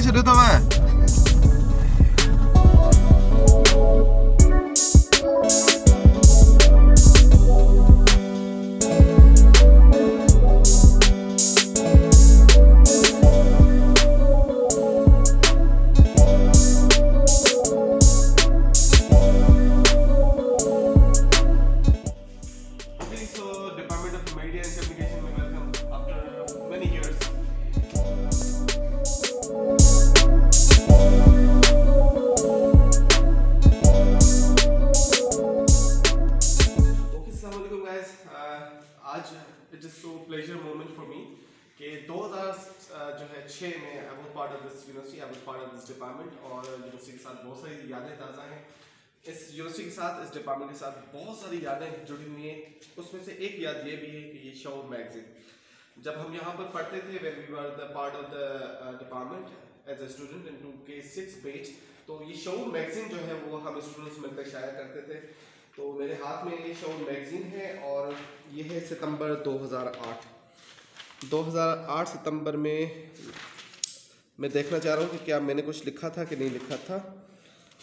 शुरू तो मैं आज it is so pleasure moment for me कि 2006 में I was part of this university, I was part of this department और यूनिवर्सिटी के साथ बहुत सारी यादें ताज़ा हैं। इस यूनिवर्सिटी के साथ, इस डिपार्टमेंट के साथ बहुत सारी यादें जुड़ी हुई हैं। उसमें से एक याद ये भी है कि ये शो मैगजीन जब हम यहाँ पर पढ़ते थे, when we were the part of the department as a student in 2K6 batch, तो ये शो मैगजीन जो है वो हम स्टूडेंट्स मिलकर शाया करते थे। तो मेरे हाथ में ये शो मैगजीन है और ये है सितंबर 2008 सितंबर में। मैं देखना चाह रहा हूँ कि क्या मैंने कुछ लिखा था कि नहीं लिखा था।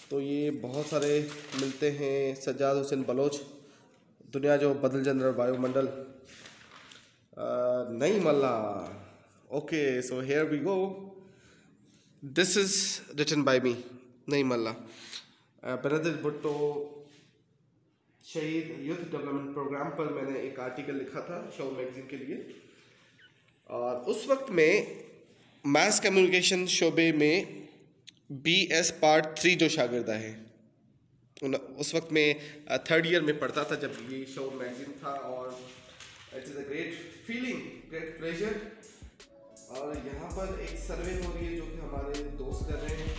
तो ये बहुत सारे मिलते हैं। सज्जाद हुसैन बलोच, दुनिया जो बदल जंदर वायुमंडल, नहीं मल्ला। Okay, so here we go. This is written by me, नहीं मल्ला। बेनजीर भुट्टो शहीद यूथ डेवलपमेंट प्रोग्राम पर मैंने एक आर्टिकल लिखा था शो मैगजीन के लिए। और उस वक्त में मास कम्युनिकेशन शोबे में BS पार्ट 3 जो शागिर्दा है, उस वक्त में 3rd ईयर में पढ़ता था जब ये शो मैगजीन था। और it is a great feeling, great pleasure. और यहाँ पर एक सर्वे हो रही है जो कि हमारे दोस्त कर रहे हैं।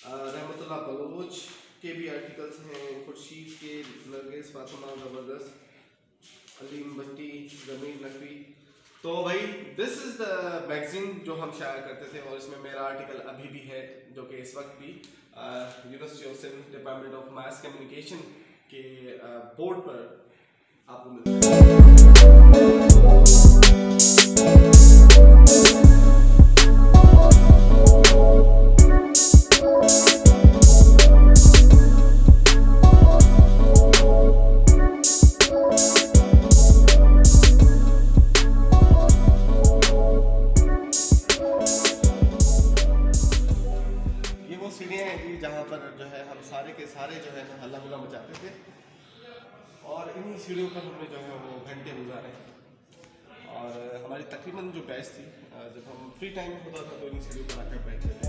रहमतुल्लाह बलोच के भी आर्टिकल्स हैं, खुर्शीद के, नरगिस, फातिमा, ज़बरदस्त, अलीम भट्टी, जमील नकवी। तो भाई दिस इज़ द मैगजीन जो हम शाया करते थे और इसमें मेरा आर्टिकल अभी भी है जो कि इस वक्त भी university of Sindh department of mass communication के बोर्ड पर आपको मिलता है। जहाँ पर जो है हम सारे के सारे जो है हल्ला गुल्ला मचाते थे और इन्हीं सीढ़ियों पर हमने जो है वो घंटे गुजारे। और हमारी तकरीबन जो बैच थी, जब हम फ्री टाइम होता था तो इन्हीं सीढ़ियों पर आकर बैठते थे।